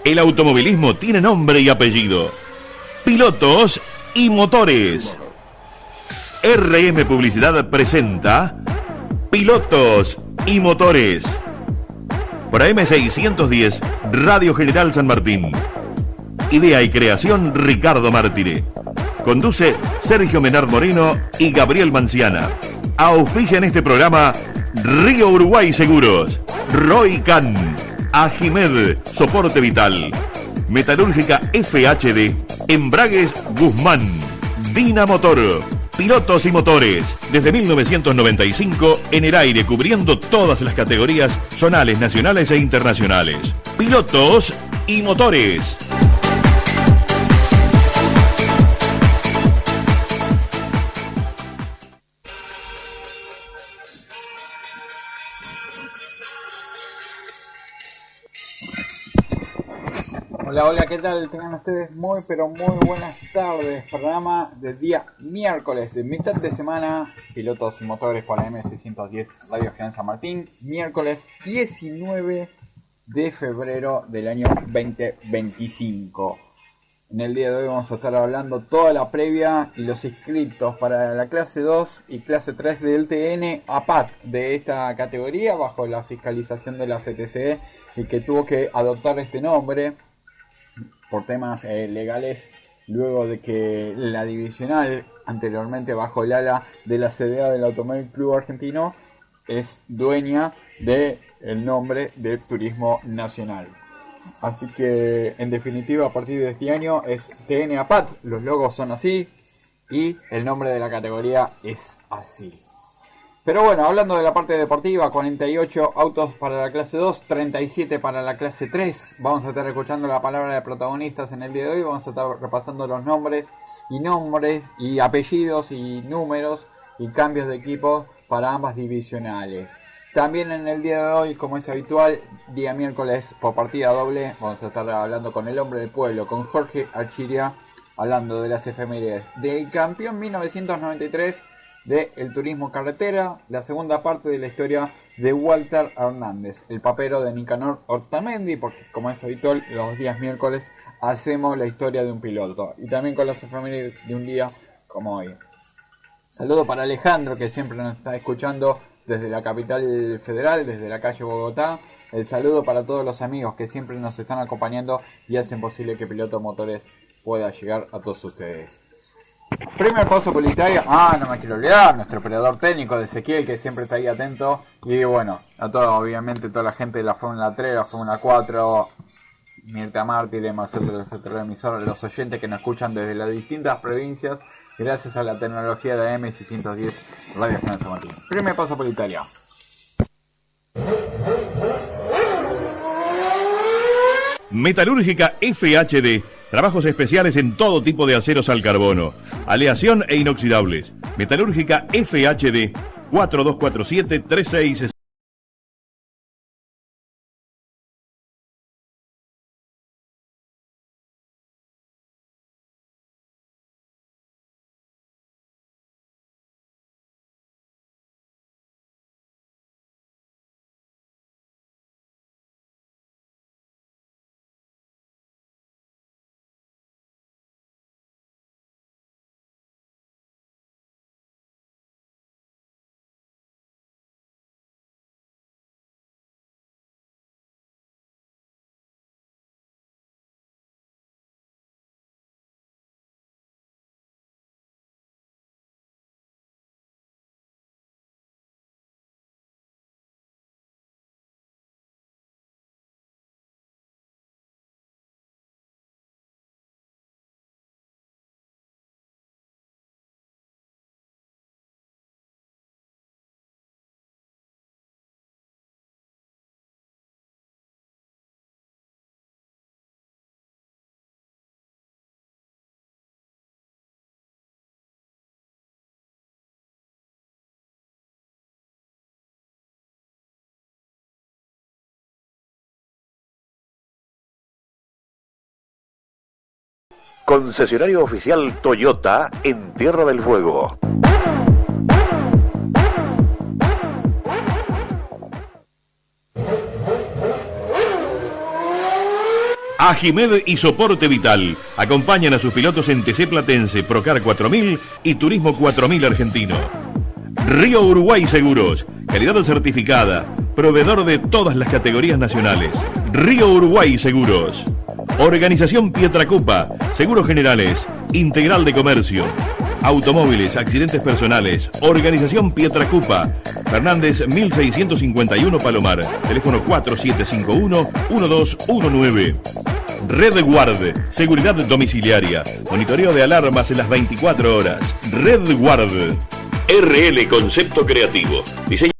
El automovilismo tiene nombre y apellido. Pilotos y motores. RM Publicidad presenta Pilotos y Motores. Por AM610, Radio General San Martín. Idea y creación, Ricardo Mártire. Conduce Sergio Menard Moreno y Gabriel Manciana. Auspician este programa Río Uruguay Seguros, Roy Can, Ajimed, Soporte Vital, Metalúrgica FHD, Embragues Guzmán, Dina Motor, Pilotos y Motores. Desde 1995 en el aire, cubriendo todas las categorías zonales, nacionales e internacionales. Pilotos y Motores. Hola, hola, ¿qué tal? Tengan ustedes muy, pero muy buenas tardes. Programa del día miércoles, de mitad de semana, Pilotos y Motores por AM610 Radio General San Martín. Miércoles 19 de febrero del año 2025. En el día de hoy vamos a estar hablando toda la previa y los inscritos para la clase 2 y clase 3 del TN APAT de esta categoría, bajo la fiscalización de la CTC, y que tuvo que adoptar este nombre por temas legales, luego de que la divisional, anteriormente bajo el ala de la CDA del Automóvil Club Argentino, es dueña del nombre de Turismo Nacional. Así que, en definitiva, a partir de este año es TN APAT, los logos son así y el nombre de la categoría es así. Pero bueno, hablando de la parte deportiva, 48 autos para la clase 2, 37 para la clase 3. Vamos a estar escuchando la palabra de protagonistas en el día de hoy. Vamos a estar repasando los nombres y apellidos y números y cambios de equipo para ambas divisionales. También en el día de hoy, como es habitual, día miércoles por partida doble, vamos a estar hablando con el hombre del pueblo, con Jorge Archiria, hablando de las efemérides del campeón 1993 de el turismo carretera, la segunda parte de la historia de Walter Hernández, el papero de Nicanor Ortamendi, porque como es habitual, los días miércoles hacemos la historia de un piloto, y también con las efemérides de un día como hoy. Saludo para Alejandro, que siempre nos está escuchando desde la capital federal, desde la calle Bogotá. El saludo para todos los amigos que siempre nos están acompañando y hacen posible que Piloto Motores pueda llegar a todos ustedes. Primer paso publicitario. No me quiero olvidar, nuestro operador técnico de Ezequiel, que siempre está ahí atento. Y bueno, a toda, obviamente, toda la gente de la Fórmula 3, la Fórmula 4, Mirta Mártire, Marcelo del emisor, los oyentes que nos escuchan desde las distintas provincias, gracias a la tecnología de AM610 Radio General San Martín. Primer paso publicitario. Metalúrgica FHD. Trabajos especiales en todo tipo de aceros al carbono, aleación e inoxidables. Metalúrgica FHD 4247-3660. Concesionario oficial Toyota en Tierra del Fuego. Agimed y Soporte Vital acompañan a sus pilotos en TC Platense, Procar 4000 y Turismo 4000 Argentino. Río Uruguay Seguros, calidad certificada, proveedor de todas las categorías nacionales. Río Uruguay Seguros. Organización Pietracupa, Seguros Generales, Integral de Comercio, Automóviles, Accidentes Personales, Organización Pietracupa, Fernández 1651 Palomar, teléfono 4751-1219. Red Guard, seguridad domiciliaria, monitoreo de alarmas en las 24 horas. Red Guard. RL Concepto Creativo, diseño.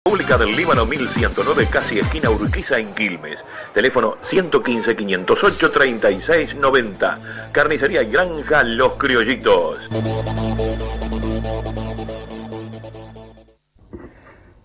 República del Líbano 1109, casi esquina Urquiza en Quilmes. Teléfono 115-508-3690. Carnicería y Granja Los Criollitos.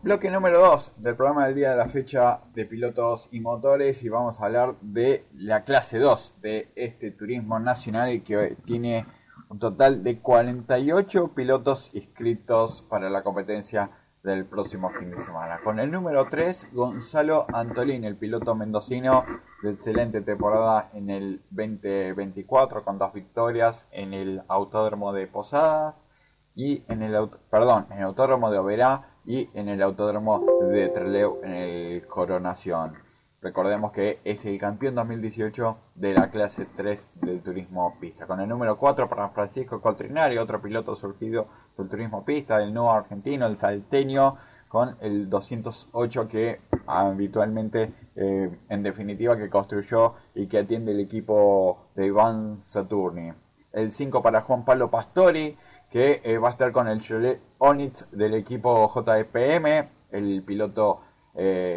Bloque número 2 del programa del día de la fecha de pilotos y motores, y vamos a hablar de la clase 2 de este turismo nacional, que tiene un total de 48 pilotos inscritos para la competencia del próximo fin de semana. Con el número 3, Gonzalo Antolín, el piloto mendocino de excelente temporada en el 2024, con 2 victorias en el Autódromo de Posadas y en el Autódromo de Oberá y en el Autódromo de Trelew en el Coronación. Recordemos que es el campeón 2018 de la clase 3 del turismo pista. Con el número 4 para Francisco Coltrinari, otro piloto surgido del turismo pista, del nuevo argentino, el salteño, con el 208 que habitualmente, en definitiva, que construyó y que atiende el equipo de Iván Saturni. El 5 para Juan Pablo Pastori, que va a estar con el Chevrolet Onix del equipo JPM, el piloto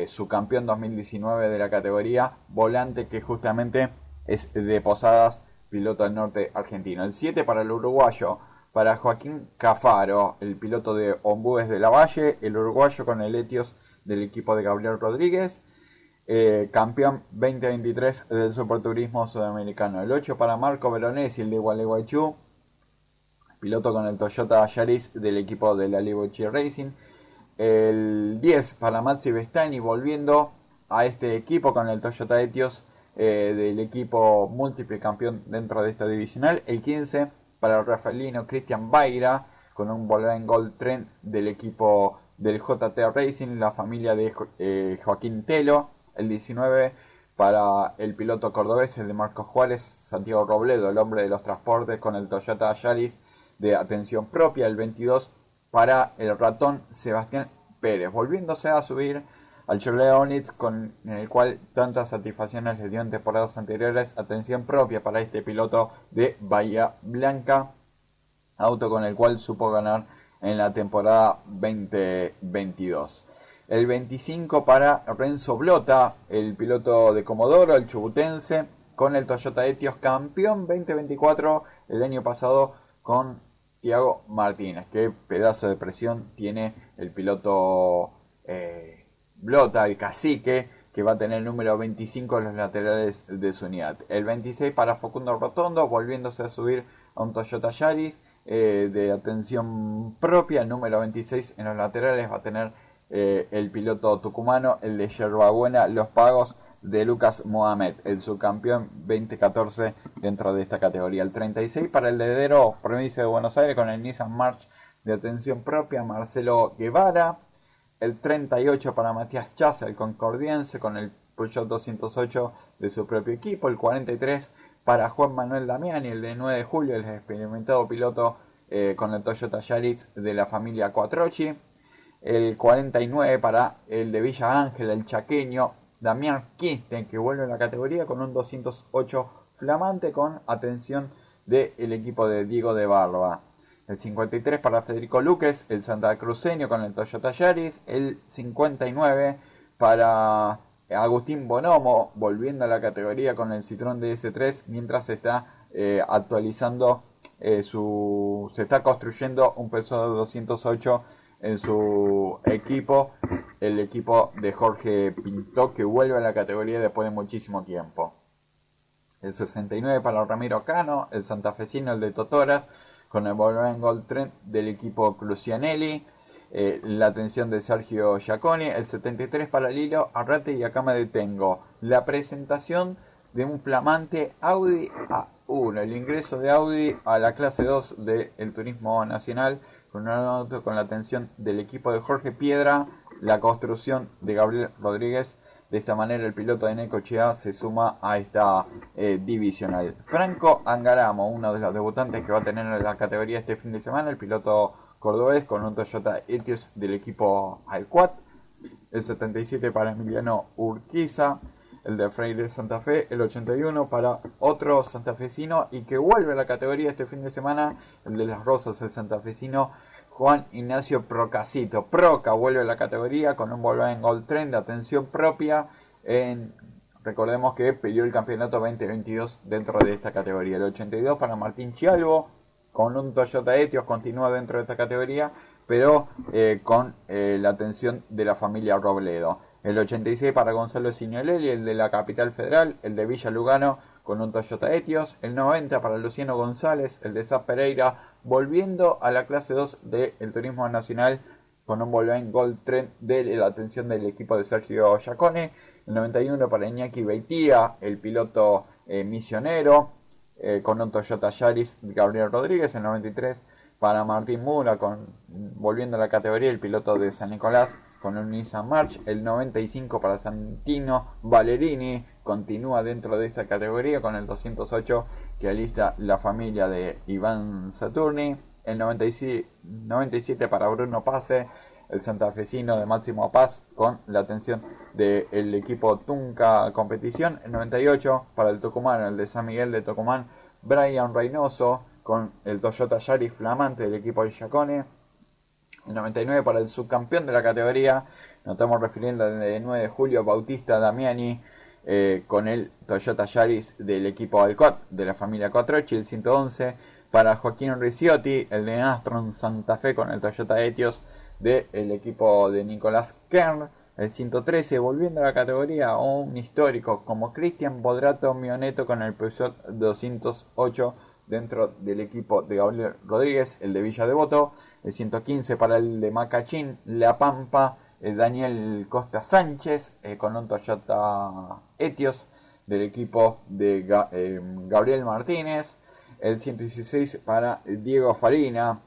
subcampeón 2019 de la categoría, volante, que justamente es de Posadas, piloto del norte argentino. El 7 para el uruguayo, para Joaquín Cafaro, el piloto de Ombúes de la Valle, el uruguayo con el Etios del equipo de Gabriel Rodríguez, campeón 2023 del Superturismo Sudamericano. El 8 para Marco Veronesi, el de Gualeguaychú, piloto con el Toyota Yaris del equipo de la Libochi Racing. El 10 para Maxi Vestani, volviendo a este equipo con el Toyota Etios del equipo múltiple campeón dentro de esta divisional. El 15 para el rafaelino Cristian Baira, con un Volkswagen Gold Trend del equipo del JT Racing, la familia de Joaquín Telo. El 19 para el piloto cordobés, el de Marcos Juárez, Santiago Robledo, el hombre de los transportes, con el Toyota Yaris de atención propia. El 22 para el ratón Sebastián Pérez, volviéndose a subir al Chevrolet Onix, con el cual tantas satisfacciones les dio en temporadas anteriores. Atención propia para este piloto de Bahía Blanca, auto con el cual supo ganar en la temporada 2022. El 25 para Renzo Blota, el piloto de Comodoro, el chubutense, con el Toyota Etios, campeón 2024 el año pasado con Tiago Martínez. Qué pedazo de presión tiene el piloto Blota, el cacique, que va a tener el número 25 en los laterales de su unidad. El 26 para Facundo Rotondo, volviéndose a subir a un Toyota Yaris de atención propia. El número 26 en los laterales va a tener el piloto tucumano, el de Yerbabuena Los Pagos, de Lucas Mohamed, el subcampeón 2014 dentro de esta categoría. El 36 para el heredero, provincia de Buenos Aires, con el Nissan March de atención propia, Marcelo Guevara. El 38 para Matías Chasa, el concordiense, con el Peugeot 208 de su propio equipo. El 43 para Juan Manuel Damiani, el de 9 de julio, el experimentado piloto con el Toyota Yaris de la familia Quattrochi. El 49 para el de Villa Ángel, el chaqueño Damián Kirsten, que vuelve a la categoría con un 208 flamante, con atención del equipo de Diego de Barba. El 53 para Federico Luques, el santacruceño, con el Toyota Yaris. El 59 para Agustín Bonomo, volviendo a la categoría con el Citroën DS3, mientras se está actualizando, se está construyendo un Peugeot 208 en su equipo, el equipo de Jorge Pinto, que vuelve a la categoría después de muchísimo tiempo. El 69 para Ramiro Cano, el santafesino, el de Totoras, con el Volkswagen Gold Trend del equipo Crucianelli. La atención de Sergio Giaconi. El 73 para Lilo Arrate y acá me detengo. La presentación de un flamante Audi A1, el ingreso de Audi a la clase 2 del turismo nacional, con un auto con la atención del equipo de Jorge Piedra, la construcción de Gabriel Rodríguez. De esta manera el piloto de Necochea se suma a esta divisional. Franco Angaramo, uno de los debutantes que va a tener en la categoría este fin de semana, el piloto cordobés, con un Toyota Etios del equipo Alquat. El 77 para Emiliano Urquiza, el de Freire Santa Fe. El 81 para otro santafesino y que vuelve a la categoría este fin de semana, el de Las Rosas, el santafesino Juan Ignacio Procasito. Proca vuelve a la categoría con un Volkswagen Gold Trend de atención propia. Recordemos que peleó el campeonato 2022 dentro de esta categoría. El 82 para Martín Chialvo, con un Toyota Etios, continúa dentro de esta categoría, pero con la atención de la familia Robledo. El 86 para Gonzalo Signorelli, el de la Capital Federal, el de Villa Lugano, con un Toyota Etios. El 90 para Luciano González, el de Zap Pereira, volviendo a la clase 2 del turismo nacional, con un Volkswagen Gold Trend de la atención del equipo de Sergio Giacone. El 91 para Iñaki Beitía, el piloto misionero, con un Toyota Yaris Gabriel Rodríguez. El 93 para Martín Mura, volviendo a la categoría, el piloto de San Nicolás, con un Nissan March. El 95 para Santino Valerini, continúa dentro de esta categoría con el 208 que alista la familia de Iván Saturni. El 97 para Bruno Pase, el santafesino de Máximo Paz, con la atención del equipo Tunca Competición. El 98 para el Tucumán, el de San Miguel de Tucumán, Brian Reynoso, con el Toyota Yaris flamante del equipo de Giacone. El 99 para el subcampeón de la categoría, nos estamos refiriendo al de 9 de julio, Bautista Damiani, con el Toyota Yaris del equipo Alcott, de la familia Quattrochi. El 111 para Joaquín Ricciotti, el de Astron Santa Fe, con el Toyota Etios del equipo de Nicolás Kern. El 113, volviendo a la categoría, un histórico como Cristian Bodrato Mioneto, con el Peugeot 208 dentro del equipo de Gabriel Rodríguez, el de Villa Devoto. El 115 para el de Macachín, La Pampa, Daniel Costa Sánchez, con un Toyota Etios del equipo de Gabriel Martínez. El 116 para Diego Farina,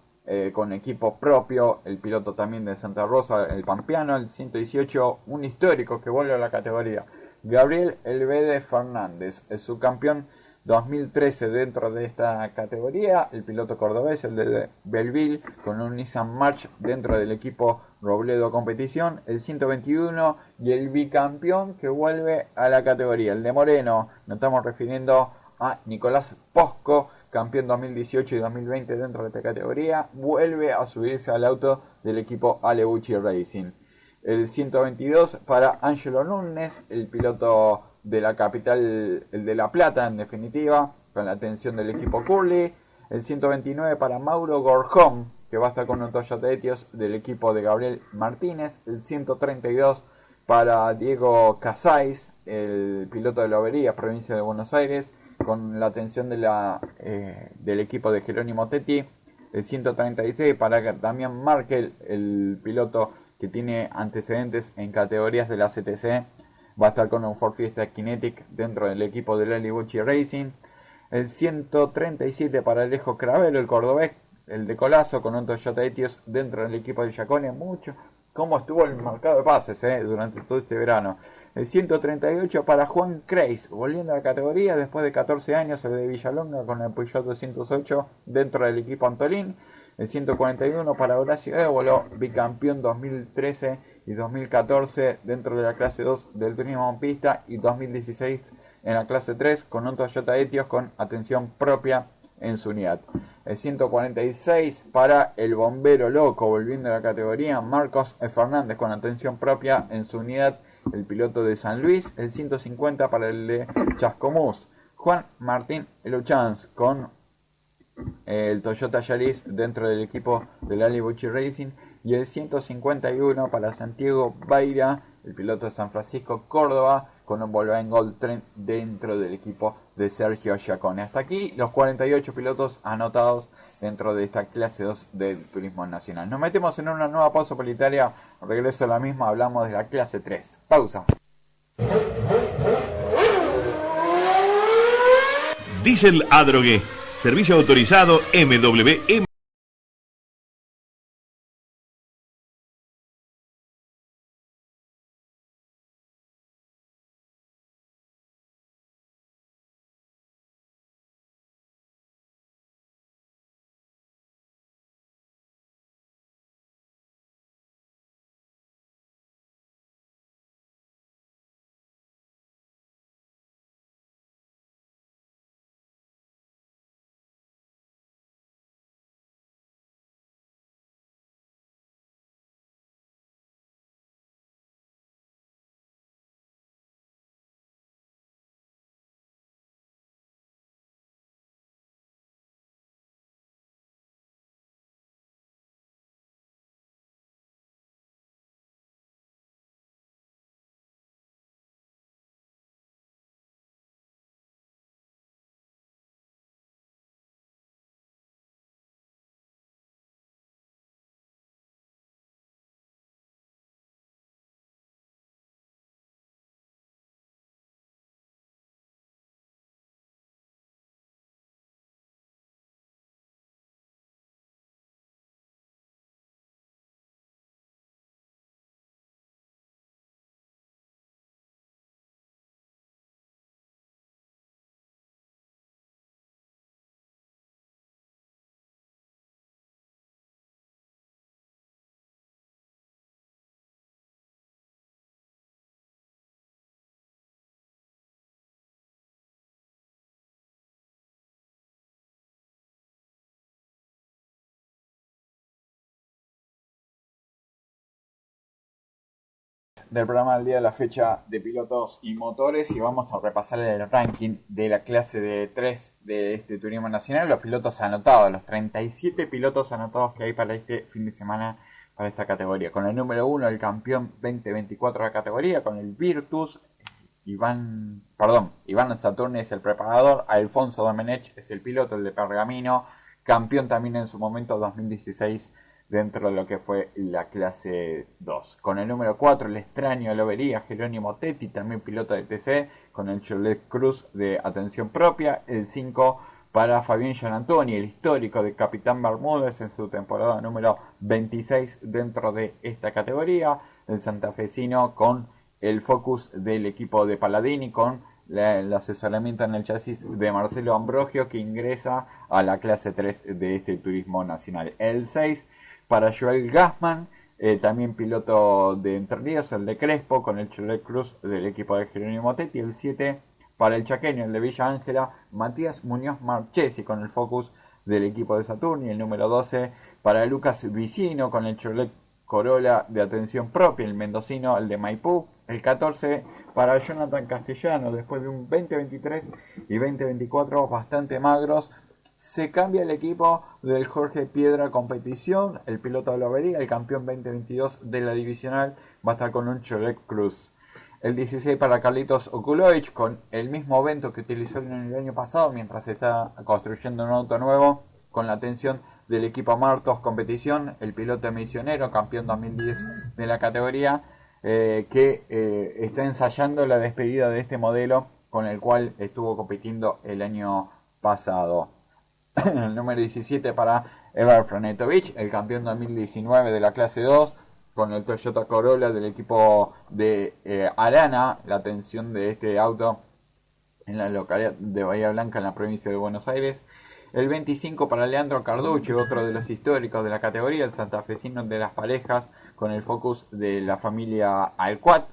con equipo propio, el piloto también de Santa Rosa, el pampeano. El 118, un histórico que vuelve a la categoría, Gabriel Elvede Fernández, el subcampeón 2013 dentro de esta categoría, el piloto cordobés, el de Belleville, con un Nissan March dentro del equipo Robledo Competición. El 121 y el bicampeón que vuelve a la categoría, el de Moreno, nos estamos refiriendo a Nicolás Posco, campeón 2018 y 2020 dentro de esta categoría, vuelve a subirse al auto del equipo Aleucci Racing. El 122 para Ángelo Núñez, el piloto de la capital, el de La Plata en definitiva, con la atención del equipo Curly. El 129 para Mauro Gorjón, que va a estar con un Toyota Etios del equipo de Gabriel Martínez. El 132 para Diego Casais, el piloto de Lobería, provincia de Buenos Aires, con la atención del equipo de Jerónimo Tetti. El 136 para Damián Markel, el piloto que tiene antecedentes en categorías de la CTC, va a estar con un Ford Fiesta Kinetic dentro del equipo del Aleucci Racing. El 137 para Alejo Cravero, el cordobés, el de Colazo, con un Toyota Etios dentro del equipo de Giacone. Mucho cómo estuvo el mercado de pases durante todo este verano. El 138 para Juan Kreis, volviendo a la categoría después de 14 años, el de Villalonga, con el Peugeot 208 dentro del equipo Antolín. El 141 para Horacio Évolo, bicampeón 2013 y 2014 dentro de la clase 2 del turismo en pista y 2016 en la clase 3 con un Toyota Etios con atención propia en su unidad. El 146 para el bombero loco, volviendo a la categoría, Marcos Fernández con atención propia en su unidad, el piloto de San Luis. El 150 para el de Chascomús, Juan Martín Luchanz con el Toyota Yaris dentro del equipo del Ali Bucci Racing. Y el 151 para Santiago Baira, el piloto de San Francisco Córdoba, con un Volkswagen Gold Trend dentro del equipo de Sergio Giacone. Hasta aquí los 48 pilotos anotados dentro de esta clase 2 del turismo nacional. Nos metemos en una nueva pausa publicitaria. Regreso a la misma, hablamos de la clase 3. Pausa. Diesel Adrogué, servicio autorizado MWM. Del programa del día de la fecha de pilotos y motores, y vamos a repasar el ranking de la clase de 3 de este turismo nacional, los pilotos anotados, los 37 pilotos anotados que hay para este fin de semana para esta categoría. Con el número 1 el campeón 2024 de la categoría, con el Virtus, Iván Saturni es el preparador, Alfonso Domenech es el piloto, el de Pergamino, campeón también en su momento 2016 dentro de lo que fue la clase 2. Con el número 4, el extraño Lobería, Jerónimo Tetti, también piloto de TC, con el Chevrolet Cruz de atención propia. El 5 para Fabián Gianantoni, el histórico de Capitán Bermúdez en su temporada número 26 dentro de esta categoría. El santafesino con el Focus del equipo de Palladini, con el asesoramiento en el chasis de Marcelo Ambrogio, que ingresa a la clase 3 de este turismo nacional. El 6 para Joel Gassman, también piloto de Entre Ríos, el de Crespo, con el Chevrolet Cruz del equipo de Jerónimo Tetti. El 7 para el chaqueño, el de Villa Ángela, Matías Muñoz Marchesi, con el Focus del equipo de Saturni. El número 12 para Lucas Vicino, con el Chevrolet Corolla de atención propia, el mendocino, el de Maipú. El 14 para Jonathan Castellano, después de un 2023 y 2024 bastante magros, se cambia el equipo del Jorge Piedra Competición, el piloto de Lobería, el campeón 2022 de la divisional, va a estar con un Chevrolet Cruz. El 16 para Carlitos Okulovich, con el mismo evento que utilizó en el año pasado, mientras se está construyendo un auto nuevo, con la atención del equipo Martos Competición, el piloto misionero, campeón 2010 de la categoría, que está ensayando la despedida de este modelo con el cual estuvo compitiendo el año pasado. El número 17 para Evar Franetovich, el campeón 2019 de la clase 2, con el Toyota Corolla del equipo de Arana, la atención de este auto en la localidad de Bahía Blanca, en la provincia de Buenos Aires. El 25 para Leandro Carducci, otro de los históricos de la categoría, el santafesino de las parejas, con el focus de la familia Alcuat.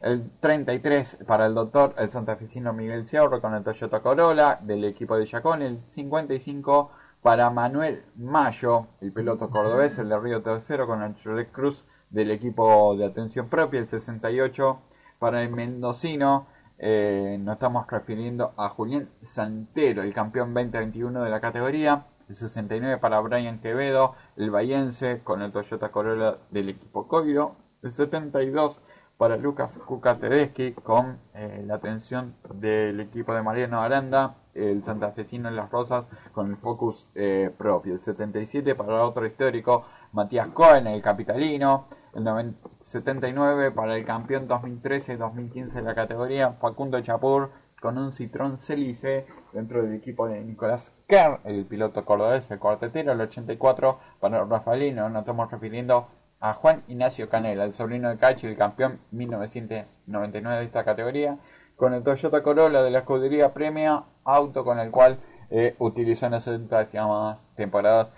El 33 para el doctor, el santafesino Miguel Ciaurro, con el Toyota Corolla del equipo de Chacón. El 55 para Manuel Mayo, el piloto cordobés, el de Río Tercero, con el Chevrolet Cruz del equipo de atención propia. El 68 para el mendocino, nos estamos refiriendo a Julián Santero, el campeón 2021 de la categoría. El 69 para Brian Quevedo, el bahiense, con el Toyota Corolla del equipo Coiro. El 72 para Lucas Cuca Tedeschi, con la atención del equipo de Mariano Aranda, el santafesino en Las Rosas, con el focus propio. El 77 para otro histórico, Matías Cohen, el capitalino. El 79 para el campeón 2013-2015 de la categoría, Facundo Chapur, con un Citroën Celice dentro del equipo de Nicolás Kerr, el piloto cordobés, el cuartetero. El 84 para Rafaelino, nos estamos refiriendo a Juan Ignacio Canela, el sobrino de Cachi, el campeón 1999 de esta categoría, con el Toyota Corolla de la escudería Premia, auto con el cual utilizó en las últimas temporadas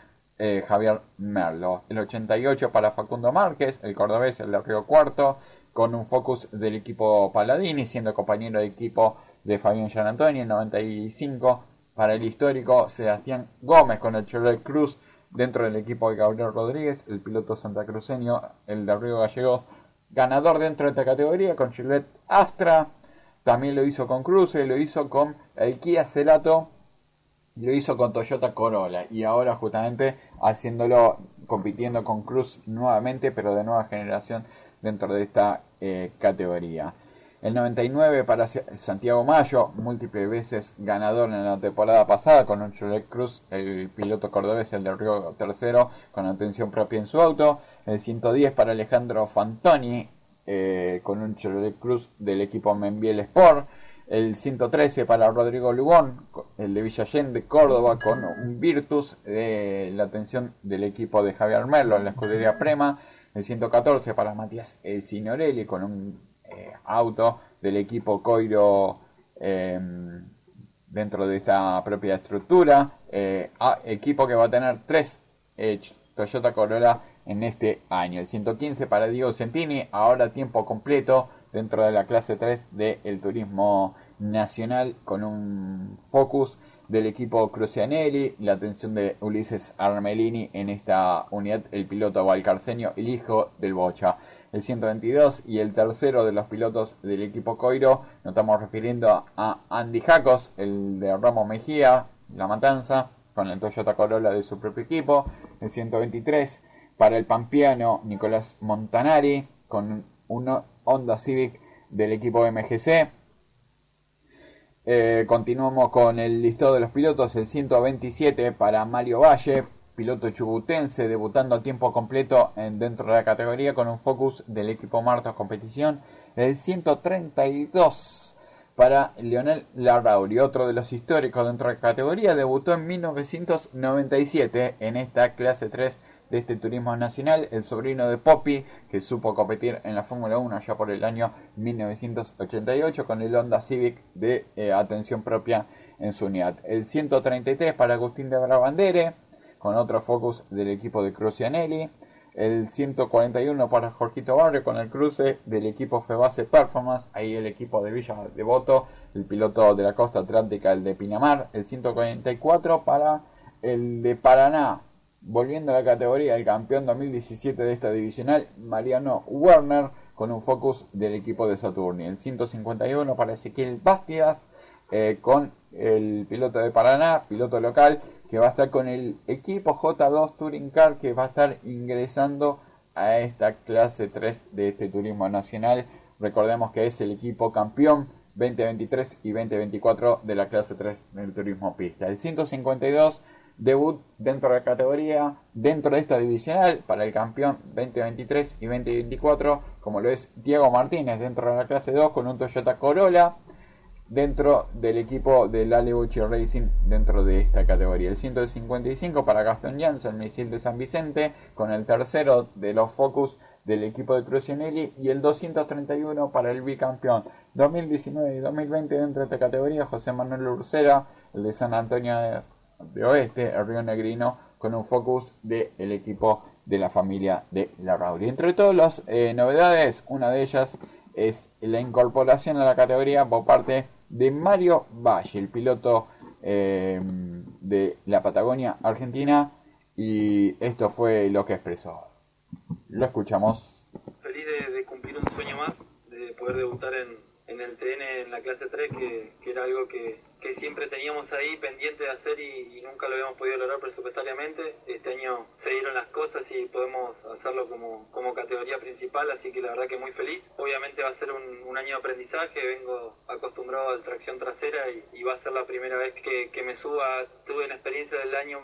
Javier Merlo. El 88 para Facundo Márquez, el cordobés, el de Río Cuarto, con un focus del equipo Paladini, siendo compañero de equipo de Fabián Gianantoni. El 95 para el histórico Sebastián Gómez, con el Chevrolet Cruz dentro del equipo de Gabriel Rodríguez, el piloto santacruceño, el de Río Gallegos, ganador dentro de esta categoría con Chevrolet Astra. También lo hizo con Cruze, lo hizo con el Kia Cerato, lo hizo con Toyota Corolla, y ahora justamente haciéndolo, compitiendo con Cruz nuevamente, pero de nueva generación dentro de esta categoría. El 99 para Santiago Mayo, múltiples veces ganador en la temporada pasada con un Chevrolet Cruz, el piloto cordobés, el de Río Tercero, con atención propia en su auto. El 110 para Alejandro Fantoni, con un Chevrolet Cruz del equipo Membiel Sport. El 113 para Rodrigo Lugón, el de Villa Allende, Córdoba, con un Virtus, la atención del equipo de Javier Merlo en la escudería Prema. El 114 para Matías Signorelli, con un auto del equipo Coiro dentro de esta propia estructura. Equipo que va a tener 3 Toyota Corolla en este año. El 115 para Diego Centini, ahora a tiempo completo dentro de la clase 3 del turismo nacional, con un focus del equipo Crucianelli, la atención de Ulises Armelini en esta unidad, el piloto valcarceño, el hijo del Bocha. El 122 y el tercero de los pilotos del equipo Coiro, nos estamos refiriendo a Andy Jacos, el de Ramos Mejía, La Matanza, con el Toyota Corolla de su propio equipo. El 123 para el pampeano Nicolás Montanari, con un Honda Civic del equipo MGC. Continuamos con el listado de los pilotos. El 127 para Mario Valle, piloto chubutense, debutando a tiempo completo dentro de la categoría, con un focus del equipo Martos Competición. El 132 para Leonel Larrauri, otro de los históricos dentro de la categoría, debutó en 1997 en esta clase 3 de este turismo nacional, el sobrino de Poppy, que supo competir en la Fórmula 1 ya por el año 1988 con el Honda Civic de atención propia en su unidad. El 133 para Agustín de Brabandere, con otro focus del equipo de Crucianelli. El 141 para Jorgito Barrio, con el cruce del equipo Febase Performance, ahí el equipo de Villa Devoto, el piloto de la costa atlántica, el de Pinamar. El 144 para el de Paraná, volviendo a la categoría, el campeón 2017 de esta divisional, Mariano Werner, con un focus del equipo de Saturni. El 151 para Ezequiel Bastidas, con el piloto de Paraná, piloto local, que va a estar con el equipo J2 Touring Car, que va a estar ingresando a esta clase 3 de este turismo nacional. Recordemos que es el equipo campeón 2023 y 2024 de la clase 3 del turismo pista. El 152, debut dentro de la categoría, dentro de esta divisional, para el campeón 2023 y 2024, como lo es Diego Martínez, dentro de la clase 2, con un Toyota Corolla, dentro del equipo del Alebuchi Racing dentro de esta categoría. El 155 para Gastón Janssen, el misil de San Vicente, con el tercero de los Focus del equipo de Crucianelli, y el 231 para el bicampeón 2019 y 2020 dentro de esta categoría, José Manuel Ursera, el de San Antonio de Oeste, el Río Negrino, con un focus del equipo de la familia de Larrauri. Entre todas las novedades, una de ellas es la incorporación a la categoría por parte de Mario Valle, el piloto de la Patagonia Argentina, y esto fue lo que expresó. Lo escuchamos. Feliz de cumplir un sueño más, de poder debutar en el TN en la clase 3, que era algo que siempre teníamos ahí pendiente de hacer y nunca lo habíamos podido lograr presupuestariamente. Este año se dieron las cosas y podemos hacerlo como categoría principal, así que la verdad que muy feliz. Obviamente va a ser un año de aprendizaje, vengo acostumbrado a tracción trasera y va a ser la primera vez que me suba. Tuve una experiencia del año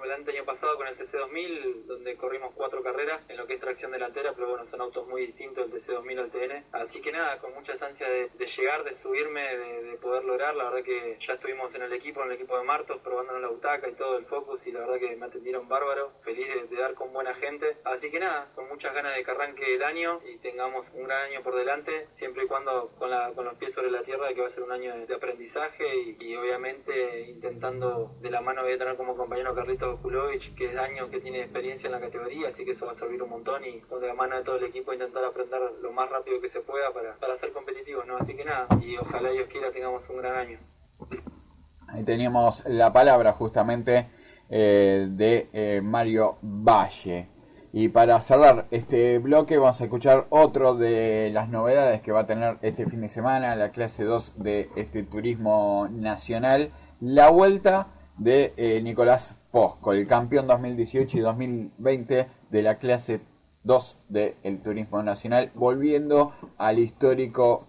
pasado con el TC2000, donde corrimos 4 carreras en lo que es tracción delantera, pero bueno, son autos muy distintos el TC2000 al TN. Así que nada, con muchas ansias de llegar, de subirme, de poder lograr. La verdad que ya estuvimos en el equipo de Martos, probándonos la butaca y todo el Focus, y la verdad que me atendieron bárbaro, feliz de dar con buena gente. Así que nada, con muchas ganas de que arranque el año y tengamos un gran año por delante, siempre y cuando con los pies sobre la tierra, que va a ser un año de aprendizaje y obviamente intentando, de la mano voy a tener como compañero Carlitos Kulovic, que es años que tiene experiencia en la categoría, así que eso va a servir un montón, y de la mano de todo el equipo intentar aprender lo más rápido que se pueda para ser competitivos, ¿no? Así que nada, y ojalá Dios quiera tengamos un gran año. Ahí teníamos la palabra justamente de Mario Valle. Y para cerrar este bloque vamos a escuchar otro de las novedades que va a tener este fin de semana la clase 2 de este turismo nacional, la vuelta de Nicolás Posco, el campeón 2018 y 2020 de la clase 2 del turismo nacional, volviendo al histórico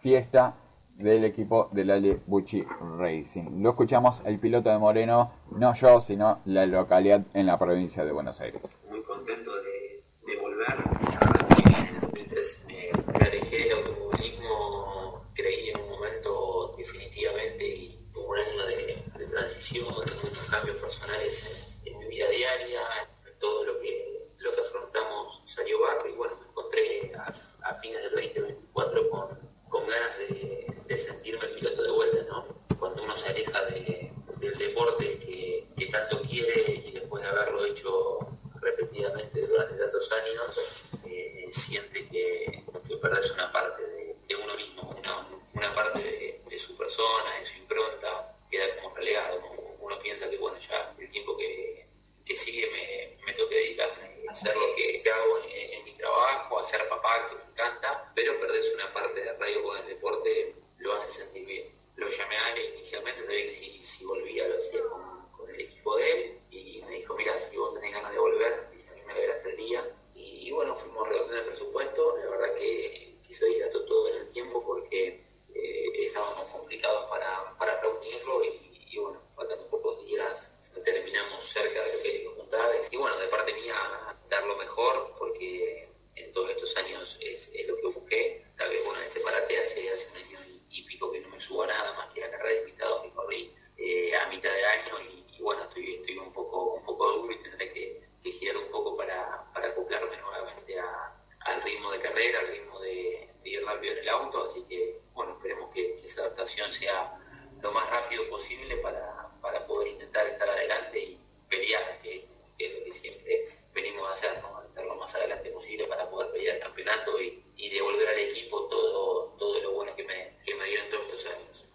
fiesta del equipo del Ale Bucci Racing. Lo escuchamos el piloto de Moreno, no yo, sino la localidad en la provincia de Buenos Aires. Muy contento de volver. La verdad que en el 2013 me alejé del automovilismo, creí en un momento definitivamente, y tuve un año de transición, de muchos cambios personales en mi vida diaria, en todo lo que afrontamos salió barro, y bueno, me encontré a fines del 2024 con ganas de sentirme el piloto de vuelta, ¿no? Cuando uno se aleja del deporte que tanto quiere, y después de haberlo hecho repetidamente durante tantos años, siente que perdés una parte de uno mismo, una parte de su persona, de su impronta, queda como relegado, ¿no? Uno piensa que bueno, ya el tiempo que sigue me tengo que dedicar a hacer lo que hago en mi trabajo, a ser papá, que me encanta, pero perdés una parte de arraigo con el deporte, lo hace sentir bien. Lo llamé a Ale inicialmente, sabía que si volvía lo hacía con el equipo de él, y me dijo, mira, si vos tenés ganas de volver, dice, a mí me alegraste el día, y bueno, fuimos redondeando el presupuesto. La verdad que se dilató todo en el tiempo porque estábamos complicados para reunirlo, y bueno, faltando pocos días terminamos cerca de lo que contaba. Y bueno, de parte mía, dar lo mejor, porque en todos estos años es lo que busqué. Tal vez, bueno, este parate hace un año y pico que no me subo a nada más que la carrera de invitados que corrí a mitad de año, y bueno, estoy un poco duro, y tendré que girar un poco para acoplarme nuevamente al ritmo de carrera, al ritmo de ir rápido en el auto. Así que bueno, esperemos que esa adaptación sea lo más rápido posible para poder intentar estar adelante y pelear, que es lo que siempre venimos a hacer, ¿no? Estar lo más adelante posible para poder pelear el campeonato y devolver al equipo todo lo bueno que me dio en todos estos años.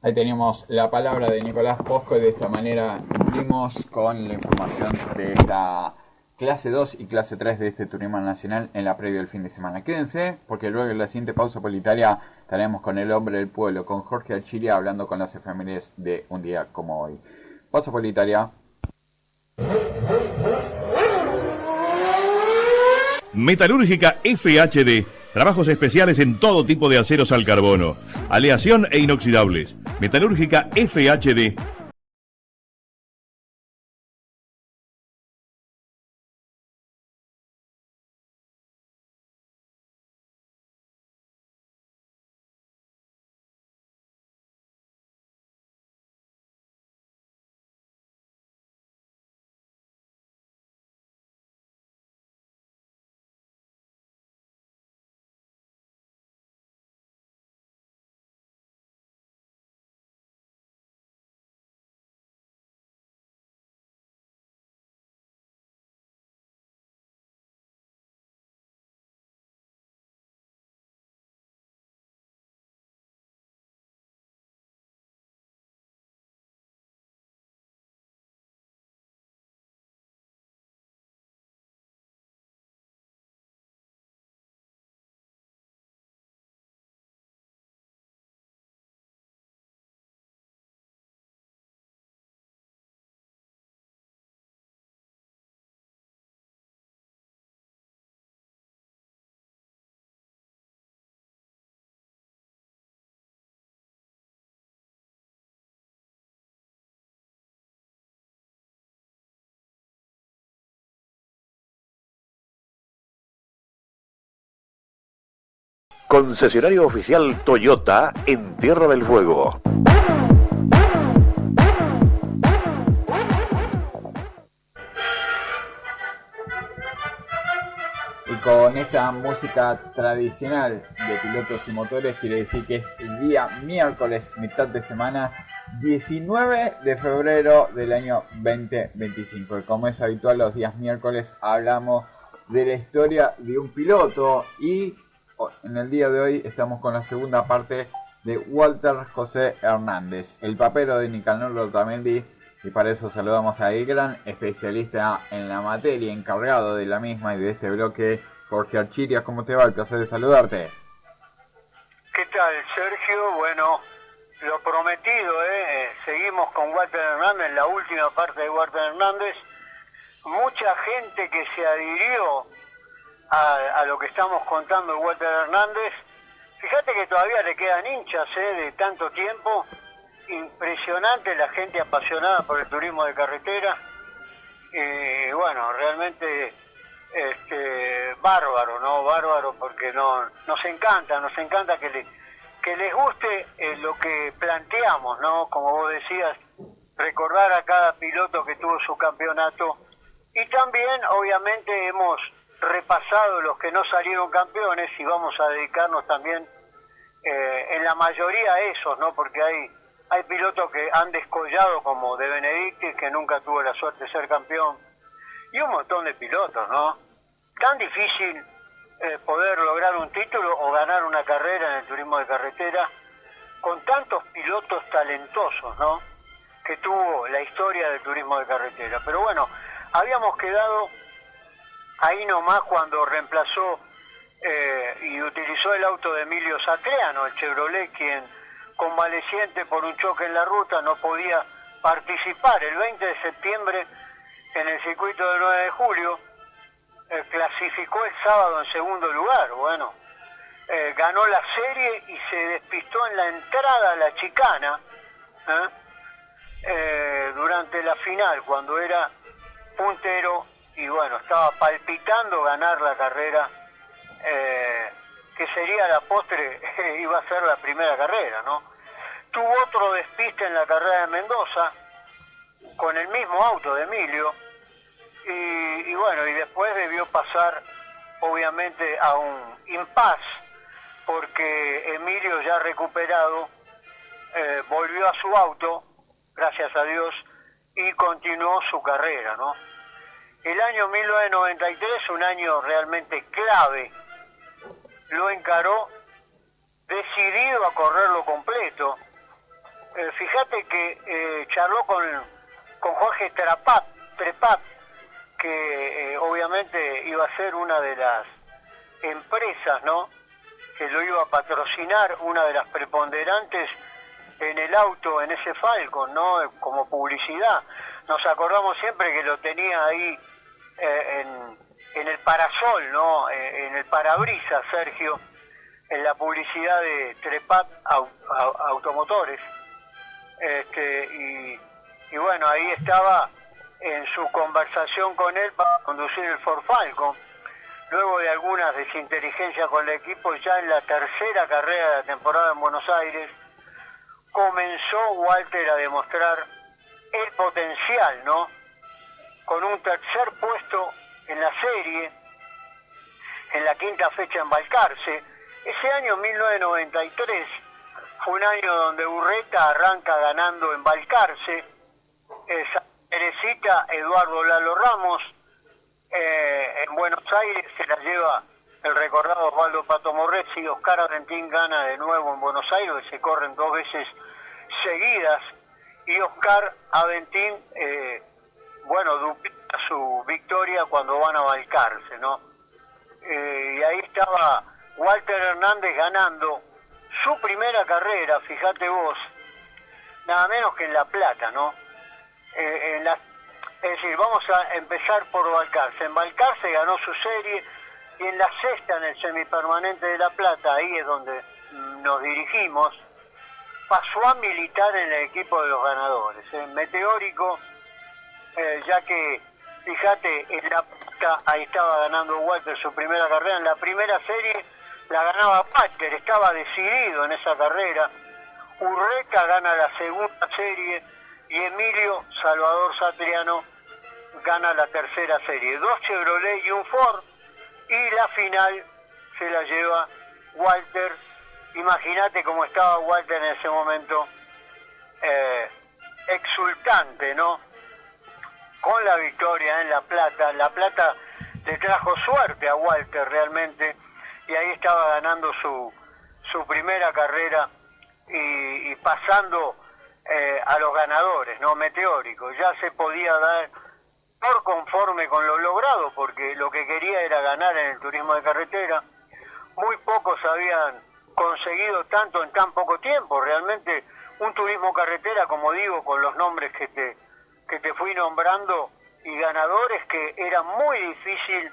Ahí teníamos la palabra de Nicolás Posco, y de esta manera cumplimos con la información de esta clase 2 y clase 3 de este turismo nacional en la previa del fin de semana. Quédense, porque luego en la siguiente pausa publicitaria estaremos con el hombre del pueblo, con Jorge Alchiria, hablando con las efemérides de un día como hoy. Pausa publicitaria. Metalúrgica FHD. Trabajos especiales en todo tipo de aceros al carbono, aleación e inoxidables. Metalúrgica FHD. concesionario oficial Toyota en Tierra del Fuego. Y con esta música tradicional de Pilotos y Motores quiere decir que es el día miércoles, mitad de semana, 19 de febrero del año 2025. Y como es habitual, los días miércoles hablamos de la historia de un piloto. Y en el día de hoy estamos con la segunda parte de Walter José Hernández, el papero de Nicanor Otamendi. Y para eso saludamos al gran especialista en la materia, encargado de la misma y de este bloque, Jorge Archirias. ¿Cómo te va? El placer de saludarte. ¿Qué tal, Sergio? Bueno, lo prometido, seguimos con Walter Hernández, la última parte de Walter Hernández. Mucha gente que se adhirió a lo que estamos contando de Walter Hernández. Fíjate que todavía le quedan hinchas de tanto tiempo. Impresionante la gente apasionada por el turismo de carretera. Y bueno, realmente bárbaro, ¿no? Bárbaro, porque nos encanta que les guste lo que planteamos, ¿no? Como vos decías, recordar a cada piloto que tuvo su campeonato. Y también, obviamente, hemos repasado los que no salieron campeones y vamos a dedicarnos también en la mayoría a esos, ¿no? Porque hay pilotos que han descollado, como De Benedictis, que nunca tuvo la suerte de ser campeón, y un montón de pilotos, ¿no? Tan difícil poder lograr un título o ganar una carrera en el turismo de carretera con tantos pilotos talentosos, ¿no? Que tuvo la historia del turismo de carretera. Pero bueno, habíamos quedado ahí nomás cuando reemplazó y utilizó el auto de Emilio Sacreano, el Chevrolet, quien convaleciente por un choque en la ruta no podía participar el 20 de septiembre en el circuito del 9 de julio. Clasificó el sábado en segundo lugar. Bueno, ganó la serie y se despistó en la entrada a la chicana durante la final, cuando era puntero, y bueno, estaba palpitando ganar la carrera, que sería la postre, iba a ser la primera carrera, ¿no? Tuvo otro despiste en la carrera de Mendoza con el mismo auto de Emilio, y bueno, y después debió pasar obviamente a un impasse, porque Emilio, ya recuperado, volvió a su auto, gracias a Dios, y continuó su carrera, ¿no? El año 1993, un año realmente clave, lo encaró decidido a correrlo completo. Fíjate que charló con Jorge Trepat, que obviamente iba a ser una de las empresas, ¿no?, que lo iba a patrocinar, una de las preponderantes en el auto, en ese Falcon, ¿no?, como publicidad. Nos acordamos siempre que lo tenía ahí en el parasol, ¿no?, en el parabrisas, Sergio, en la publicidad de Trepat Automotores. Y bueno, ahí estaba en su conversación con él para conducir el Ford Falcon. Luego de algunas desinteligencias con el equipo, ya en la tercera carrera de la temporada en Buenos Aires, comenzó Walter a demostrar el potencial, ¿no?, con un tercer puesto en la serie, en la quinta fecha en Balcarce. Ese año, 1993, fue un año donde Urreta arranca ganando en Balcarce, Teresita, Eduardo Lalo Ramos, en Buenos Aires se la lleva el recordado Osvaldo Pato Morrezzi. Oscar Aventín gana de nuevo en Buenos Aires, se corren 2 veces seguidas, y Oscar Aventín, duplica su victoria cuando van a Balcarce, ¿no? Y ahí estaba Walter Hernández ganando su primera carrera, fíjate vos, nada menos que en La Plata, ¿no? Es decir, vamos a empezar por Balcarce. En Balcarce ganó su serie, y en la sexta, en el semipermanente de La Plata, ahí es donde nos dirigimos, pasó a militar en el equipo de los ganadores, meteórico, ya que, fíjate, en La Plata ahí estaba ganando Walter su primera carrera. En la primera serie la ganaba Walter, estaba decidido en esa carrera. Urreta gana la segunda serie y Emilio Salvador Satriano gana la tercera serie. 2 Chevrolet y un Ford, y la final se la lleva Walter. Imagínate cómo estaba Walter en ese momento, exultante, ¿no? Con la victoria en La Plata. La Plata le trajo suerte a Walter realmente, y ahí estaba ganando su primera carrera y pasando a los ganadores, ¿no? Meteóricos. Ya se podía dar por conforme con lo logrado, porque lo que quería era ganar en el turismo de carretera. Muy pocos habían conseguido tanto en tan poco tiempo. Realmente un turismo carretera, como digo, con los nombres que te fui nombrando y ganadores, que era muy difícil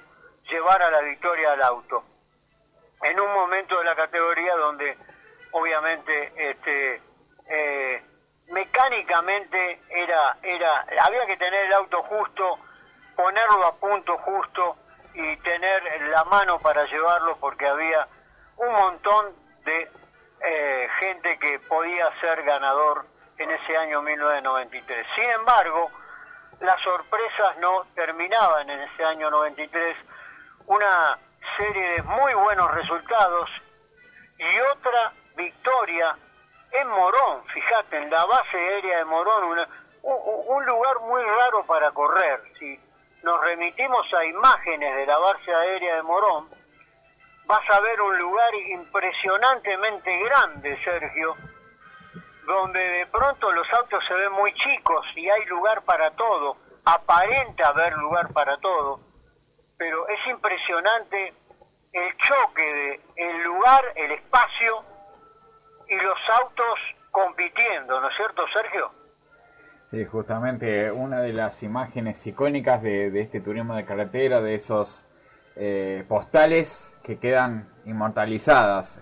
llevar a la victoria al auto. En un momento de la categoría donde obviamente mecánicamente había que tener el auto justo, ponerlo a punto justo y tener la mano para llevarlo, porque había un montón de gente que podía ser ganador en ese año 1993. Sin embargo, las sorpresas no terminaban en ese año 93. Una serie de muy buenos resultados y otra victoria en Morón. Fíjate, en la base aérea de Morón, un lugar muy raro para correr. Si nos remitimos a imágenes de la base aérea de Morón, vas a ver un lugar impresionantemente grande, Sergio, donde de pronto los autos se ven muy chicos y hay lugar para todo, aparenta haber lugar para todo, pero es impresionante el choque de el lugar, el espacio y los autos compitiendo, ¿no es cierto, Sergio? Sí, justamente una de las imágenes icónicas de este turismo de carretera, de esos postales que quedan inmortalizadas.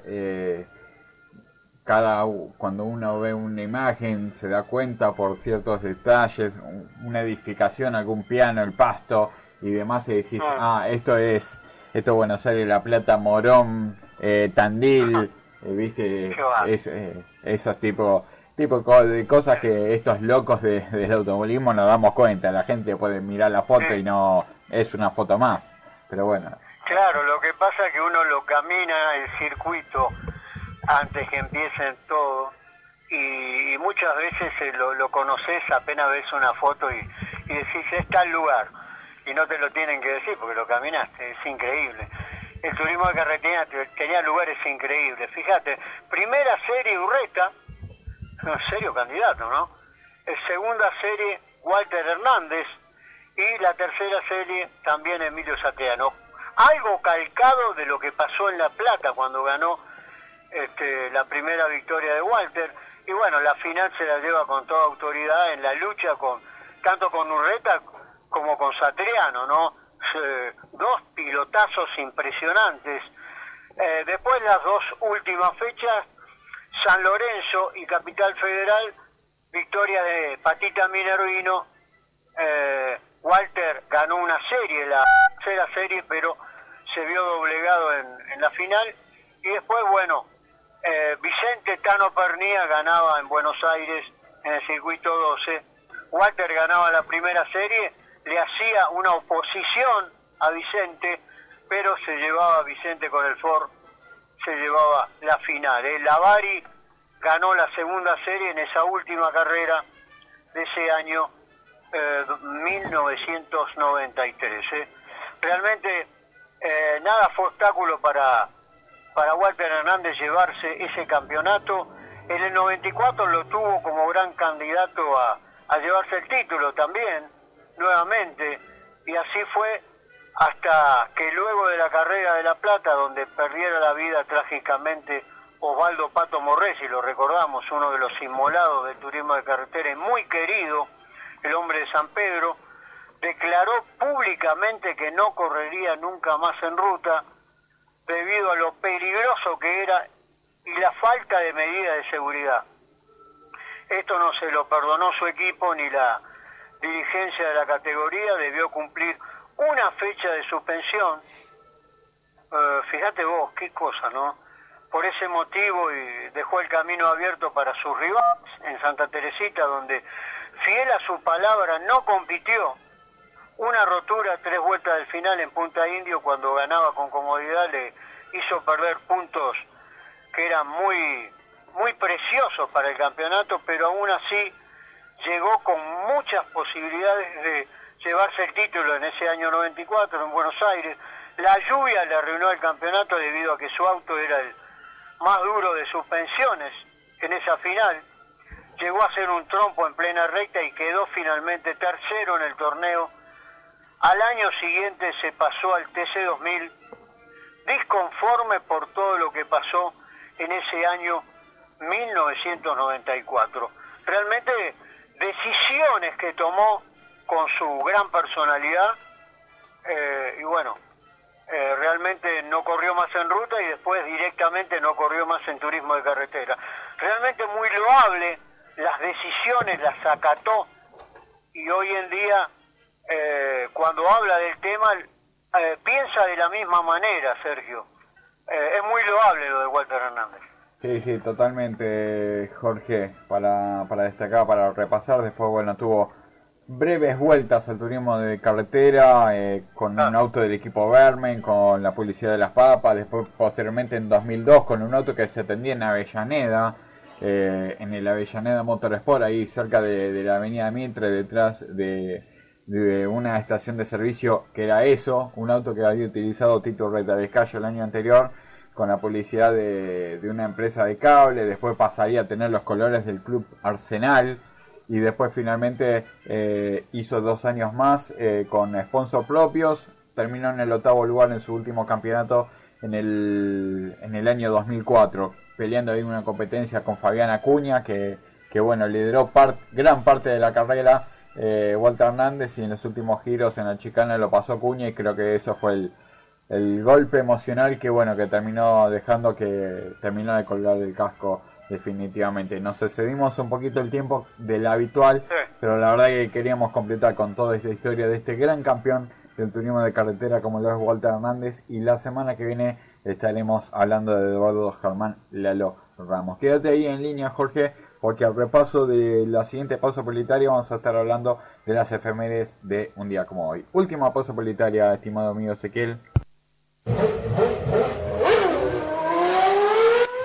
Cuando uno ve una imagen se da cuenta por ciertos detalles, una edificación, algún piano, el pasto y demás, y decís, esto es Buenos Aires, La Plata, Morón, Tandil, ¿viste? Esos tipo de cosas que estos locos del automovilismo nos damos cuenta. La gente puede mirar la foto y no es una foto más, pero bueno. Claro, lo que pasa es que uno lo camina el circuito antes que empiecen todo, y muchas veces lo conoces apenas ves una foto y decís, es tal lugar, y no te lo tienen que decir porque lo caminaste. Es increíble. El turismo de carretera tenía lugares increíbles. Fíjate, primera serie Urreta, serio candidato, ¿no? Segunda serie Walter Hernández, y la tercera serie también Emilio Satriano. Algo calcado de lo que pasó en La Plata cuando ganó la primera victoria de Walter. Y bueno, la final se la lleva con toda autoridad en la lucha tanto con Urreta como con Satriano, ¿no? Dos pilotazos impresionantes. Después, las dos últimas fechas, San Lorenzo y Capital Federal, victoria de Patita Minervino. Walter ganó una serie, la tercera serie, pero se vio doblegado en la final. Y después, bueno, Vicente Tano Pernía ganaba en Buenos Aires en el circuito 12. Walter ganaba la primera serie, le hacía una oposición a Vicente, pero se llevaba Vicente con el Ford, se llevaba la final. Lavari ganó la segunda serie en esa última carrera de ese año 1993. Realmente nada fue obstáculo para Walter Hernández llevarse ese campeonato. En el 94 lo tuvo como gran candidato a llevarse el título también, nuevamente, y así fue hasta que luego de la carrera de La Plata, donde perdiera la vida trágicamente Osvaldo Pato Morresi, lo recordamos, uno de los inmolados del turismo de carretera y muy querido, el hombre de San Pedro, declaró públicamente que no correría nunca más en ruta debido a lo peligroso que era y la falta de medidas de seguridad. Esto no se lo perdonó su equipo ni la dirigencia de la categoría. Debió cumplir una fecha de suspensión Fíjate vos, qué cosa, ¿no? Por ese motivo y dejó el camino abierto para sus rivales en Santa Teresita, donde fiel a su palabra no compitió. Una rotura 3 vueltas del final en Punta Indio, cuando ganaba con comodidad, le hizo perder puntos que eran muy, muy preciosos para el campeonato, pero aún así llegó con muchas posibilidades de llevarse el título en ese año 94 en Buenos Aires. La lluvia le arruinó el campeonato debido a que su auto era el más duro de suspensiones en esa final. Llegó a ser un trompo en plena recta y quedó finalmente tercero en el torneo. Al año siguiente se pasó al TC2000, disconforme por todo lo que pasó en ese año 1994. Realmente decisiones que tomó con su gran personalidad, y bueno, realmente no corrió más en ruta y después directamente no corrió más en turismo de carretera. Realmente muy loable, las decisiones las acató, y hoy en día cuando habla del tema piensa de la misma manera, Sergio. Es muy loable lo de Walter Hernández. Sí, sí, totalmente, Jorge, para destacar, para repasar. Después, bueno, tuvo breves vueltas al turismo de carretera, con un auto del equipo Vermen, con la Policía de las Papas. Después, posteriormente, en 2002, con un auto que se atendía en Avellaneda, en el Avellaneda Motorsport, ahí cerca de la avenida Mitre, detrás de una estación de servicio que era eso, un auto que había utilizado Tito Retavescayo el año anterior, con la publicidad de una empresa de cable. Después pasaría a tener los colores del club Arsenal, y después finalmente hizo 2 años más con sponsors propios. Terminó en el 8º lugar en su último campeonato en el año 2004, peleando ahí una competencia con Fabián Acuña, que bueno, lideró gran parte de la carrera Walter Hernández, y en los últimos giros en la chicana lo pasó Acuña, y creo que eso fue el golpe emocional que bueno, que terminó dejando que terminó de colgar el casco definitivamente. Nos excedimos un poquito el tiempo de lo habitual, pero la verdad que queríamos completar con toda esta historia de este gran campeón del turismo de carretera como lo es Walter Hernández, y la semana que viene estaremos hablando de Eduardo Germán Lalo Ramos. Quédate ahí en línea, Jorge, porque al repaso de la siguiente pausa publicitaria vamos a estar hablando de las efemérides de un día como hoy. Última pausa publicitaria, estimado amigo Ezequiel.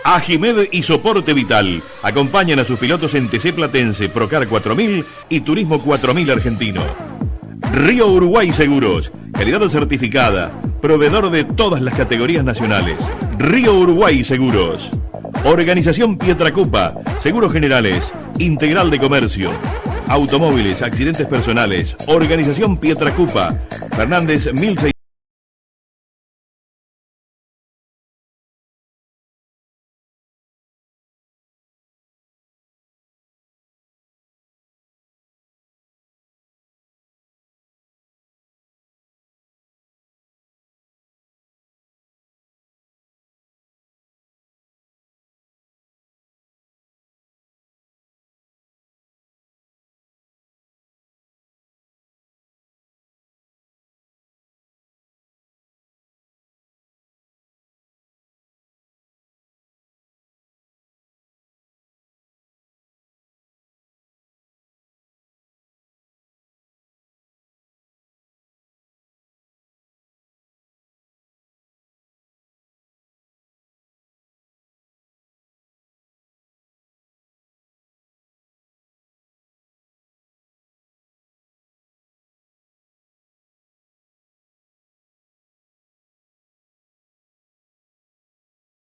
Agimed y Soporte Vital acompañan a sus pilotos en TC Platense, Procar 4000 y Turismo 4000 Argentino. Río Uruguay Seguros, calidad certificada, proveedor de todas las categorías nacionales. Río Uruguay Seguros. Organización Pietracupa, Seguros Generales, Integral de Comercio, Automóviles, Accidentes Personales. Organización Pietracupa, Fernández 1600.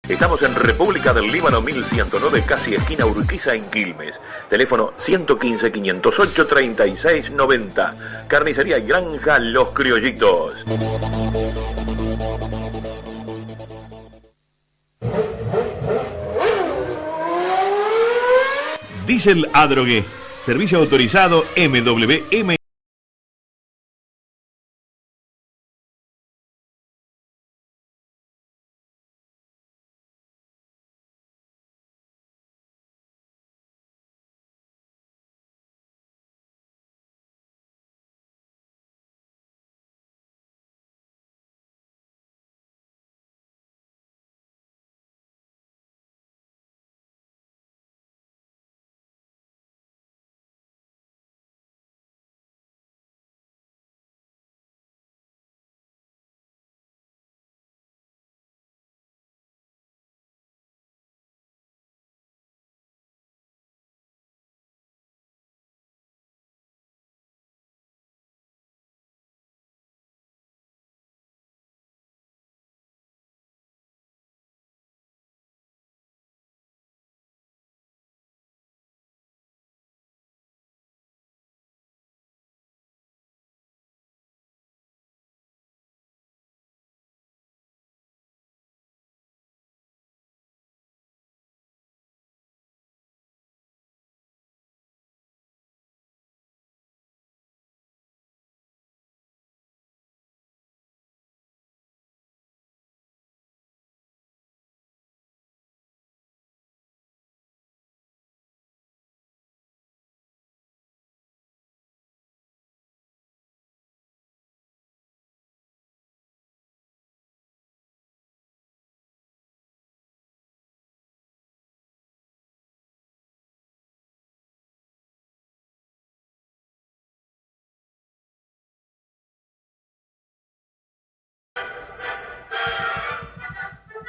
Estamos en República del Líbano 1109, casi esquina Urquiza en Quilmes. Teléfono 115-508-3690. Carnicería y Granja Los Criollitos. Diesel Adrogué, servicio autorizado MWM.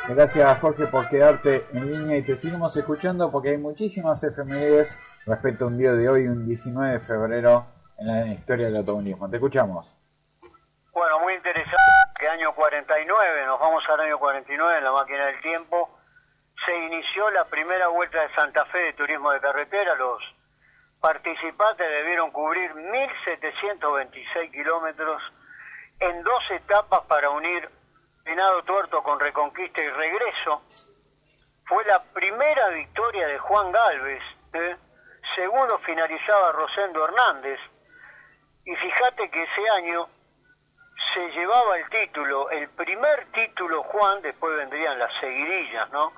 Gracias Jorge por quedarte en línea y te seguimos escuchando porque hay muchísimas efemérides respecto a un día de hoy, un 19 de febrero en la historia del automovilismo. Te escuchamos. Bueno, muy interesante que año 49, nos vamos al año 49 en la máquina del tiempo, se inició la primera vuelta de Santa Fe de turismo de carretera. Los participantes debieron cubrir 1.726 kilómetros en 2 etapas para unir Venado Tuerto con Reconquista y Regreso. Fue la primera victoria de Juan Gálvez, segundo finalizaba Rosendo Hernández, y fíjate que ese año se llevaba el título, el primer título Juan, después vendrían las seguidillas, ¿no?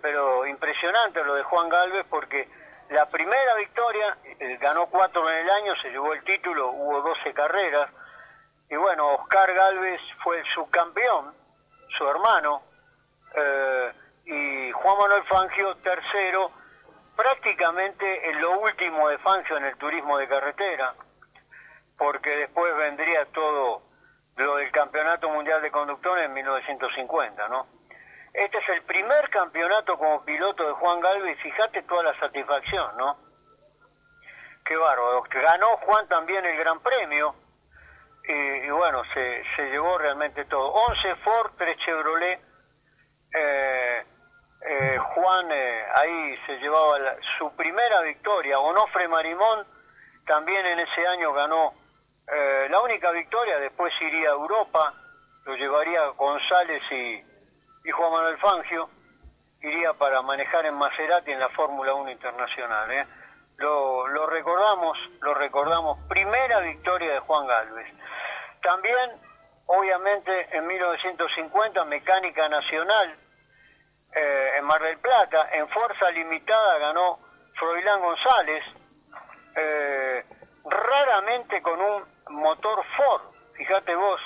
Pero impresionante lo de Juan Gálvez porque la primera victoria, ganó 4 en el año, se llevó el título, hubo 12 carreras, y bueno, Oscar Gálvez fue el subcampeón, su hermano, y Juan Manuel Fangio tercero, prácticamente en lo último de Fangio en el turismo de carretera, porque después vendría todo lo del Campeonato Mundial de Conductores en 1950, ¿no? Este es el primer campeonato como piloto de Juan Gálvez, y fíjate toda la satisfacción, ¿no? Qué bárbaro. Ganó Juan también el Gran Premio, y bueno, se llevó realmente todo. 11 Ford, 3 Chevrolet. Juan ahí se llevaba su primera victoria. Onofre Marimón también en ese año ganó la única victoria, después iría a Europa, lo llevaría González y Juan Manuel Fangio, iría para manejar en Maserati en la Fórmula 1 Internacional. Lo recordamos, primera victoria de Juan Gálvez. También, obviamente, en 1950, Mecánica Nacional, en Mar del Plata, en Fuerza Limitada ganó Froilán González, raramente con un motor Ford. Fíjate vos,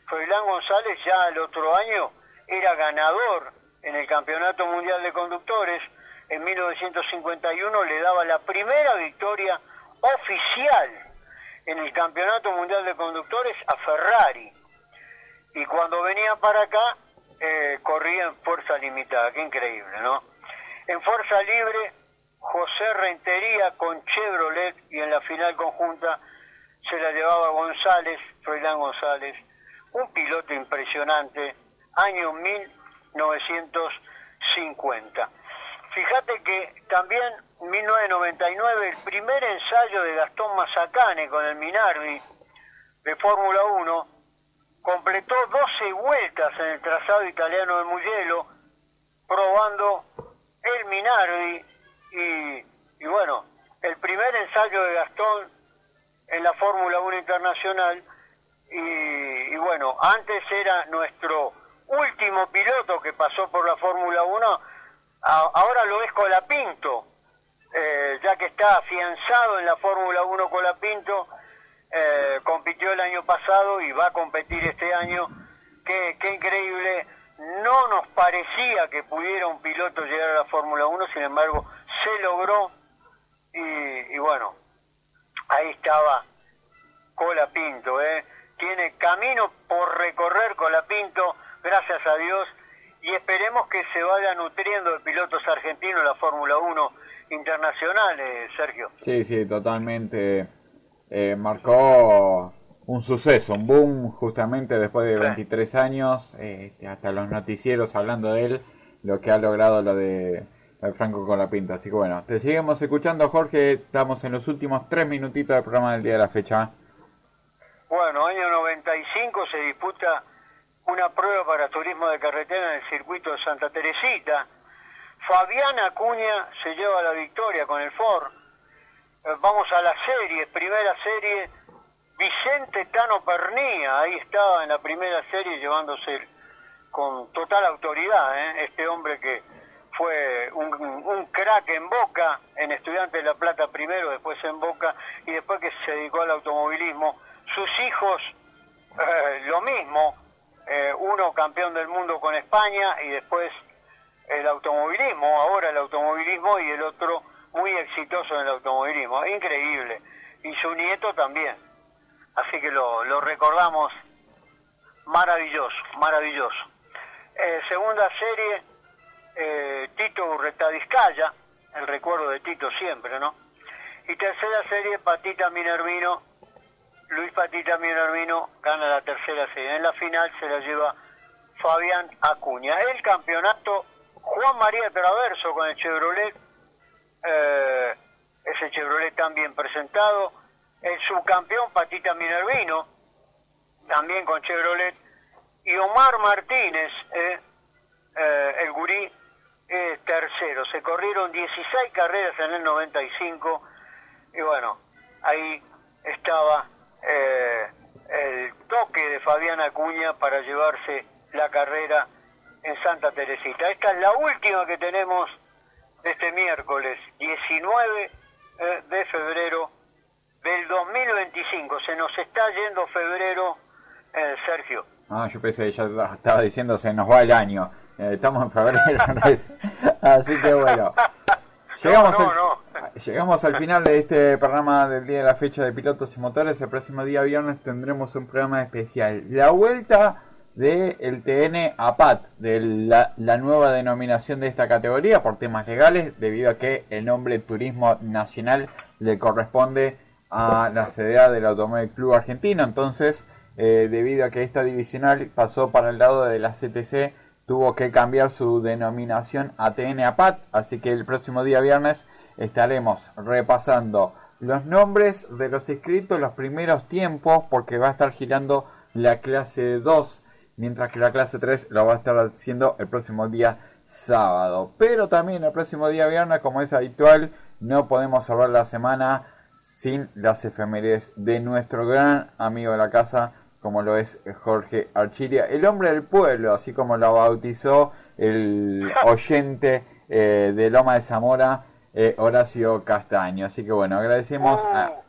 Froilán González ya el otro año era ganador en el Campeonato Mundial de Conductores. En 1951 le daba la primera victoria oficial en el Campeonato Mundial de Conductores a Ferrari. Y cuando venía para acá, corría en Fuerza Limitada. Qué increíble, ¿no? En Fuerza Libre, José Rentería con Chevrolet, y en la final conjunta se la llevaba González, Froilán González, un piloto impresionante, año 1950. Fíjate que también en 1999 el primer ensayo de Gastón Mazacane con el Minardi de Fórmula 1 completó 12 vueltas en el trazado italiano de Mugello probando el Minardi y bueno, el primer ensayo de Gastón en la Fórmula 1 Internacional y bueno, antes era nuestro último piloto que pasó por la Fórmula 1, ahora lo es Colapinto, ya que está afianzado en la Fórmula 1 Colapinto, compitió el año pasado y va a competir este año. Qué increíble, no nos parecía que pudiera un piloto llegar a la Fórmula 1, sin embargo se logró y bueno, ahí estaba Colapinto, tiene camino por recorrer Colapinto, gracias a Dios, y esperemos que se vaya nutriendo de pilotos argentinos en la Fórmula 1 Internacional, Sergio. Sí, totalmente. Marcó un suceso, un boom justamente después de 23 años, hasta los noticieros hablando de él, lo que ha logrado lo de Franco Colapinto. Así que bueno, te seguimos escuchando, Jorge, estamos en los últimos 3 minutitos del programa del día de la fecha. Bueno, año 95 se disputa una prueba para turismo de carretera en el circuito de Santa Teresita. Fabián Acuña se lleva la victoria con el Ford. Vamos a la serie, primera serie, Vicente Tano Pernía, ahí estaba en la primera serie llevándose con total autoridad, este hombre que fue un crack en Boca, en Estudiantes de La Plata primero, después en Boca, y después que se dedicó al automovilismo. Sus hijos, lo mismo, uno campeón del mundo con España y después el automovilismo, ahora el automovilismo, y el otro muy exitoso en el automovilismo, increíble, y su nieto también, así que lo recordamos, maravilloso. Segunda serie, Tito Urretadizcaya, el recuerdo de Tito siempre, ¿no? Y tercera serie, Patita Minervino, Luis Patita Minervino gana la tercera serie. En la final se la lleva Fabián Acuña. El campeonato, Juan María Traverso con el Chevrolet, ese Chevrolet tan bien presentado. El subcampeón Patita Minervino, también con Chevrolet. Y Omar Martínez, el gurí, tercero. Se corrieron 16 carreras en el 95 y bueno, ahí estaba el toque de Fabián Acuña para llevarse la carrera en Santa Teresita. Esta es la última que tenemos de este miércoles 19 de febrero del 2025. Se nos está yendo febrero, Sergio. Ah, yo pensé, ya estaba diciendo se nos va el año. Estamos en febrero, así que bueno. Llegamos al final de este programa del día de la fecha de Pilotos y Motores. El próximo día viernes tendremos un programa especial. La vuelta del TN a PAT, de la nueva denominación de esta categoría por temas legales, debido a que el nombre Turismo Nacional le corresponde a la CDA del Automóvil Club Argentino. Entonces, debido a que esta divisional pasó para el lado de la CTC, tuvo que cambiar su denominación a TN a PAT. Así que el próximo día viernes estaremos repasando los nombres de los inscritos, los primeros tiempos, porque va a estar girando la clase 2, mientras que la clase 3 lo va a estar haciendo el próximo día sábado. Pero también el próximo día viernes, como es habitual, no podemos cerrar la semana sin las efemérides de nuestro gran amigo de la casa, como lo es Jorge Archiria, el hombre del pueblo, así como lo bautizó el oyente de Loma de Zamora, Horacio Castaño. Así que bueno, agradecemos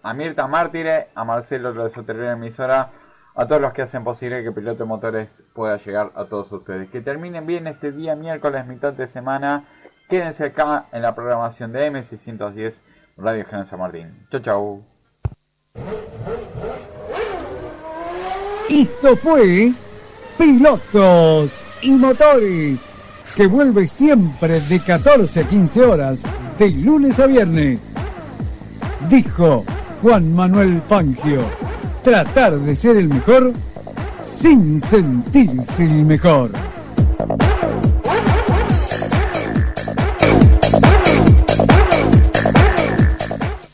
a Mirta Mártire, a Marcelo de Soterrera Emisora, a todos los que hacen posible que Piloto de Motores pueda llegar a todos ustedes. Que terminen bien este día miércoles, mitad de semana. Quédense acá en la programación de M610 Radio General San Martín. Chau, chau. Esto fue Pilotos y Motores, que vuelve siempre de 14 a 15 horas, de lunes a viernes. Dijo Juan Manuel Fangio, tratar de ser el mejor sin sentirse el mejor.